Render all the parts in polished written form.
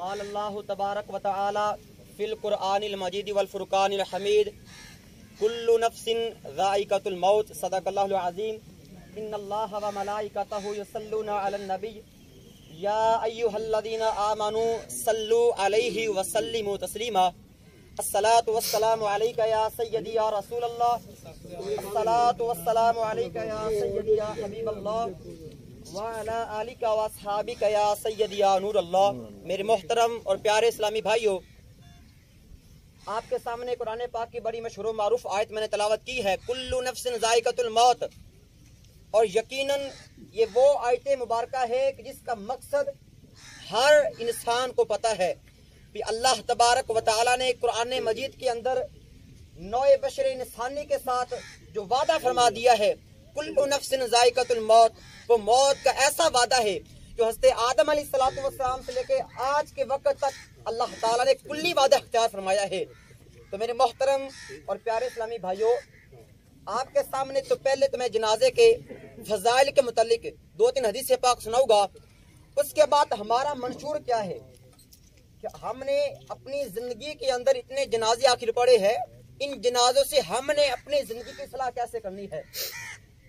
क़ाल अल्लाहु तबारक व तआला फ़िल क़ुरआनिल मजीद वल फ़ुरक़ानिल हमीद कुल्लु नफ्सिन ज़ाइक़तुल मौत सदक़ल्लाहुल अज़ीम इन्नल्लाहा व मलाइकतहु युसल्लूना अलन नबी या अय्युहल्लज़ीना आमनू सल्लु अलैहि व सल्लिमू तस्लीमा अस्सलातु वस्सलामु अलैका या सय्यदी या रसूलल्लाह अस्सलातु वस्सलामु अलैका या सय्यदी या हबीबल्लाह व अला आलिका व अस्हाबिका या सय्यदी या नूरल्लाह। मेरे मोहतरम और प्यारे इस्लामी भाइयों, आपके सामने कुरान पाक की बड़ी मशहूर मारूफ आयत मैंने तलावत की है, कुल्लु नफ्सिन ज़ाइक़तुल मौत। और यकीनन ये वो आयत मुबारका है कि जिसका मकसद हर इंसान को पता है कि अल्लाह तबारक व तआला ने कुरान मजीद के अंदर नौए बशर इंसानी के साथ जो वादा फरमा दिया है, कुल्लु नफ्सिन ज़ाइक़तुल मौत, वो मौत का ऐसा वादा है जो हज़रत आदम अलैहिस्सलातु वस्सलाम से लेके आज के वक्त तक अल्लाह ताला ने कुल्ली वादा इख्तियार फरमाया है। तो मेरे मोहतरम और प्यारे इस्लामी भाइयों, आपके सामने तो पहले तो मैं जनाजे के फजाइल के मुतालिक 2-3 हदीस पाक सुनाऊंगा। उसके बाद हमारा मंशूर क्या है कि हमने अपनी जिंदगी के अंदर इतने जनाजे आखिर पड़े हैं, इन जनाजों से हमने अपनी जिंदगी की सलाह कैसे करनी है।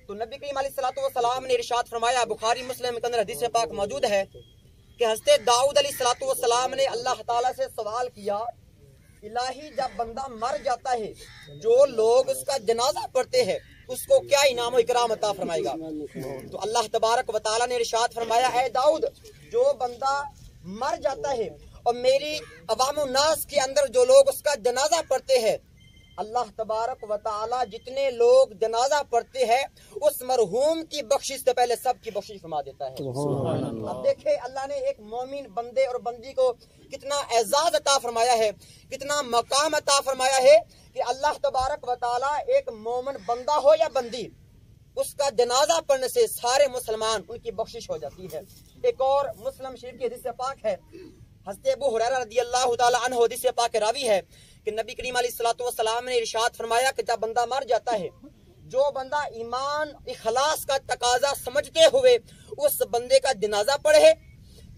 तो नबी करीम अलैहिस्सलातु वस्सलाम ने इरशाद फरमाया, बुखारी मुस्लिम के अंदर हदीस पाक मौजूद है कि हज़रत दाऊद अलैहिस्सलातु वस्सलाम ने अल्लाह ताला से सवाल किया, इलाही जब बंदा मर जाता है, जो लोग उसका जनाजा पढ़ते हैं, उसको क्या इनाम व इकराम अता फरमाएगा। तो अल्लाह तबारक व तआला ने इरशाद फरमाया, ऐ दाऊद, जो बंदा मर जाता है और मेरी अवाम नास के अंदर जो लोग उसका जनाजा पढ़ते हैं, अल्लाह तबारक व तआला जितने लोग जनाजा पढ़ते हैं उस मरहूम की बख्शिश से पहले सबकी बख्शिश फरमा देता है। अब देखे अल्लाह ने एक मोमिन बंदे और बंदी को कितना एजाज अता फरमाया है, कितना मकाम अता फरमाया है कि अल्लाह तबारक व तआला एक मोमिन बंदा हो या बंदी, उसका जनाजा पढ़ने से सारे मुसलमान उनकी बख्शिश हो जाती है। एक और मुस्लिम शरीफ की हदीस पाक है, हज़रत अबू हुरैरा रज़ियल्लाहु ताला अन्हु हदीस पाक के रावी है कि नबी करीम अलैहिस्सलातु वस्सलाम ने इरशाद फरमाया कि जब बंदा मर जाता है, जो बंदा ईमान इखलास का तकाजा समझते हुए उस बंदे का जनाजा पढ़े,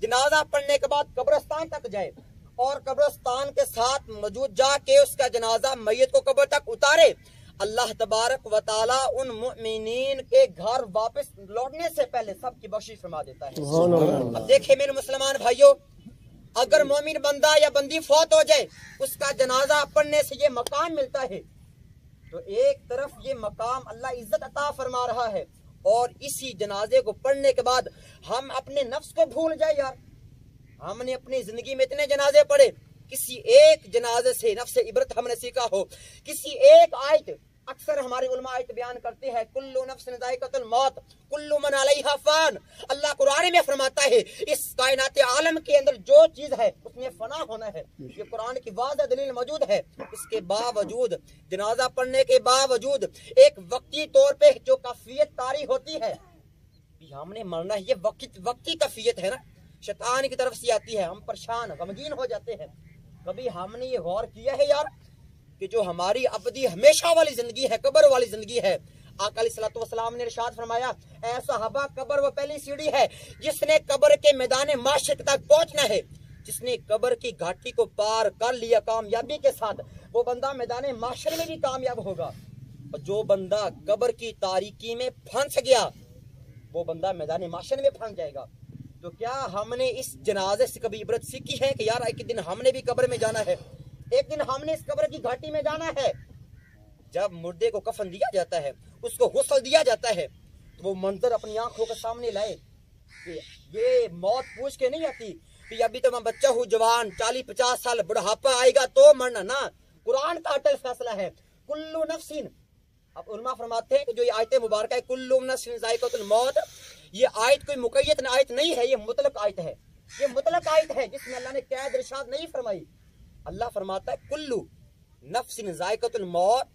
जनाजा पढ़ने के बाद कब्रिस्तान तक जाए और कब्रिस्तान के साथ मौजूद जाके उसका जनाजा मैयत को कब्र तक उतारे, अल्लाह तबारक व तआला उन मुमिनीन के घर वापस लौटने से पहले सबकी बख्शिश फरमा देता है। अब देखे मेरे मुसलमान भाइयों, अगर मोमिन बंदा या बंदी फौत हो जाए, उसका जनाजा पढ़ने से ये मकाम मिलता है, तो एक तरफ ये मकाम अल्लाह इज्जत अता फरमा रहा है और इसी जनाजे को पढ़ने के बाद हम अपने नफ्स को भूल जाए। यार, हमने अपनी जिंदगी में इतने जनाजे पढ़े, किसी एक जनाजे से नफ्स इबरत हमने सीखा हो, किसी एक आयत, अक्सर हमारे उलमा आयत बयान करते हैं, कुल्लु नफ्सिन ज़ाइक़तुल मौत कुल्लु मन अलैहा फ़ान। अल्लाह कुरान में फरमाता है इस कायनात आलम के अंदर जो चीज है उसमें फना होना है। ये कुरान की वाज़ह दलील मौजूद है। इसके बावजूद, जनाजा पढ़ने के बावजूद एक वक्ती तौर पे जो कैफियत तारी होती है, हमने मरना है, ये वक्ती कैफियत है ना, शैतान की तरफ से आती है, हम परेशान गमगीन हो जाते हैं। कभी हमने ये गौर किया है यार कि जो हमारी अबदी हमेशा वाली जिंदगी है, कब्र वाली जिंदगी है, आका अलैहिस्सलातु वस्सलाम ने इरशाद फरमाया, ऐ सहाबा, कब्र वो पहली सीढ़ी है जिसने कब्र के मैदान माशर तक पहुंचना है। जिसने कब्र की घाटी को पार कर लिया कामयाबी के साथ, वो बंदा मैदान माशर में भी कामयाब होगा। और जो बंदा कब्र की तारीकी में फंस गया, वो बंदा मैदान माशर में फंस जाएगा। तो क्या हमने इस जनाजे से कभी इबरत सीखी है कि यार एक दिन हमने भी कब्र में जाना है, एक दिन हमने इस कब्र की घाटी में जाना है। जब मुर्दे को कफन दिया जाता है, उसको गुस्ल दिया जाता है, तो वो मंजर अपनी आंखों के सामने लाए कि ये मौत पूछ के नहीं आती कि अभी तो मैं बच्चा हूँ, जवान 40-50 साल बुढ़ापा आएगा तो मरना ना। कुरान का अटल फैसला है, कुल्लु नफ्सिन। अब उलमा फरमाते हैं कि जो ये आयत मुबारक है, कुल्लु नफ्सिन ज़ाइक़तुल मौत, ये आयत कोई मुक़य्यद आयत नहीं है, ये मुतलक आयत है। ये मुतलक आयत है जिसमें अल्लाह ने कैद इरशाद नहीं फरमाई। अल्लाह फरमाता है कुल्लु नफ्सिन ज़ाइक़तुल मौत,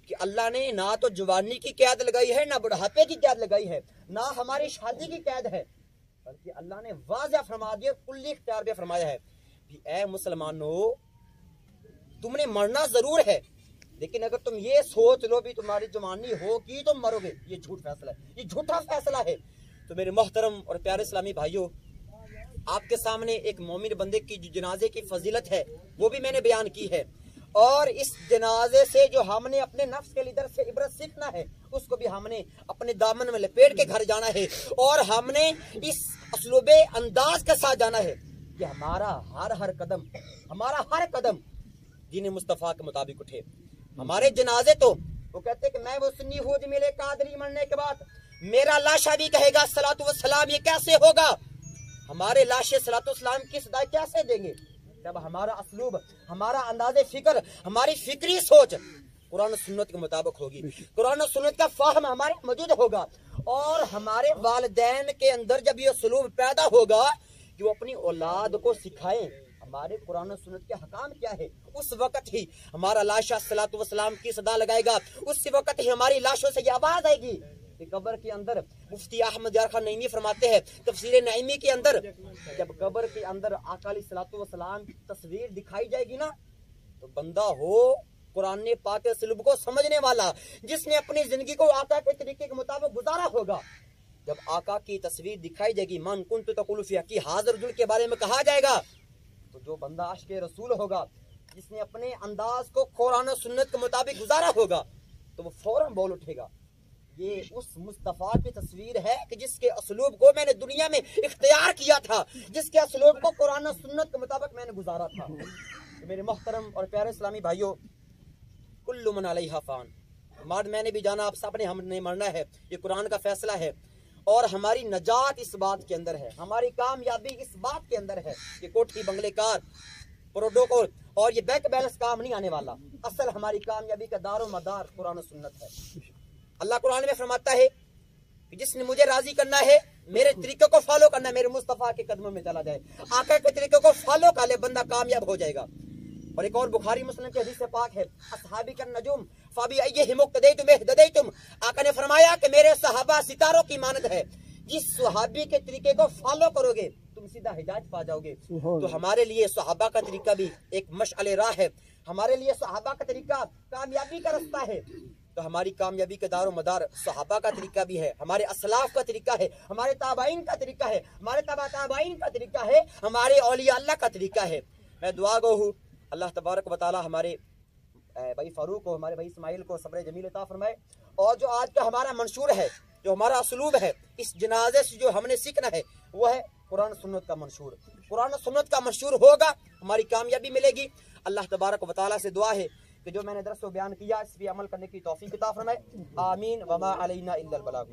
कि अल्लाह ने ना तो जवानी की कैद लगाई है, ना बुढ़ापे की कैद लगाई है, ना हमारी शादी की कैद है, बल्कि अल्लाह ने वाज़ह फरमा दिया, कुल्ली इख्तियार भी फरमाया है कि ऐ मुसलमानों, तुमने मरना जरूर है, लेकिन अगर तुम ये सोच लो भी तुम्हारी जवानी होगी तो मरोगे, ये झूठ फैसला है, ये झूठा फैसला है। तो मेरे मोहतरम और प्यारे इस्लामी भाइयों, آپ کے سامنے ایک مومن بندے کی جو جنازے کی فضیلت ہے وہ بھی میں نے بیان کی ہے، اور اس جنازے سے جو ہم نے اپنے نفس کے لیڈر سے عبرت سیکھنا ہے اس کو بھی ہم نے اپنے دامن میں لپیٹ کے گھر جانا ہے، اور ہم نے اس اسلوب انداز کے ساتھ جانا ہے کہ ہمارا ہر قدم دین مصطفیٰ کے مطابق اٹھے۔ ہمارے جنازے تو وہ کہتے ہیں کہ میں وہ سنی ہوں جو میرے قادری مرنے کے بعد میرا لاشا بھی کہے گا صلاۃ والسلام، یہ کیسے ہوگا؟ ہمارے لاشے صلاۃ والسلام کی صدائی کیسے دیں گے؟ جب ہمارا اسلوب، ہمارا انداز فکر، ہماری فکری سوچ قرآن و سنت کے مطابق ہوگی، قرآن و سنت کا فہم ہمارے موجود ہوگا، اور ہمارے والدین کے اندر جب یہ اسلوب پیدا ہوگا کہ وہ اپنی اولاد کو سکھائیں ہمارے قرآن و سنت کے حکام کیا ہے، اس وقت ہی ہمارا لاشا صلاۃ والسلام کی صدا لگائے گا، اس وقت ہی ہماری لاشوں سے یہ آواز آئے گی کہ قبر کے اندر مفتی احمد یار خان نعیمی فرماتے ہیں تفسیر نعیمی کے اندر، جب قبر کے اندر آقا علیہ الصلوۃ والسلام کی تصویر دکھائی جائے گی نا، تو بندہ ہو قرآن پاک کے اسلوب کو سمجھنے والا، جس نے اپنی زندگی کو آقا کے طریقے کے مطابق گزارا ہوگا، جب آقا کی تصویر دکھائی جائے گی، من کنت تقول فی حقی حاضر جل کے بارے میں کہا جائے گا، تو جو بندہ عاشق رسول ہوگا، جس نے اپنے انداز کو قرآن و سنت کے مطابق گزارا ہوگا، تو وہ فوراً بول اٹھے گا یہ اس مصطفیٰ کی تصویر ہے کہ جس کے اسلوب کو میں نے دنیا میں اختیار کیا تھا، جس کے اسلوب کو قرآن و سنت کے مطابق میں نے گزارا تھا۔ تو میرے محترم اور پیارے اسلامی بھائیوں، کل من علیہا فان، میں نے بھی جانا، آپ سب نے ہم نے مرنا ہے، یہ قرآن کا فیصلہ ہے، اور ہماری نجات اس بات کے اندر ہے، ہماری کامیابی اس بات کے اندر ہے کہ کوٹھی بنگلے کار پروٹوکول اور یہ بینک بیلنس کام نہیں آنے والا، اصل ہماری کامیابی کا دار و مدار قرآن و سنت ہے۔ اللہ قرآن میں فرماتا ہے کہ جس نے مجھے راضی کرنا ہے، میرے طریقے کو فالو کرنا ہے، میرے مصطفیٰ کے قدموں میں چلا جائے، آقا کے طریقے کو فالو کر لے، بندہ کامیاب ہو جائے گا۔ اور ایک اور بخاری مسلم کی حدیث پاک ہے، اصحابی کا نجوم فبأیہم اقتدیتم اہتدیتم، آقا نے فرمایا کہ میرے صحابہ ستاروں کی مانند ہے، جس صحابی کے طریقے کو فالو کرو گے تم سیدھا ہدایت پا جاؤ گے۔ تو ہمارے لیے صحابہ کا طریقہ بھی ایک مشعل راہ ہے، ہمارے لیے صحابہ کا طریقہ کامیابی کا رستہ ہے، تو ہماری کامیابی کا دار و مدار صحابہ کا طریقہ بھی ہے، ہمارے اسلاف کا طریقہ ہے، ہمارے تابعین کا طریقہ ہے، ہمارے تابعین کا طریقہ ہے، ہمارے اولیاء اللہ کا طریقہ ہے۔ میں دعا گو ہوں اللہ تبارک و تعالی ہمارے بھائی فاروق کو، ہمارے بھائی اسماعیل کو صبر جمیل عطا فرمائے، اور جو آج کا ہمارا منشور ہے، جو ہمارا اسلوب ہے، اس جنازے سے جو ہم نے سیکھنا ہے وہ ہے قرآن سنت کا منشور۔ قرآن سنت کا منشور ہوگا ہماری کامیابی ملے گی۔ اللہ تبارک و تعالی سے دعا ہے کہ جو میں نے درس و بیان کیا اس پہ عمل کرنے کی توفیق عطا فرمائے، آمین۔ وما علینا الا البلاغ۔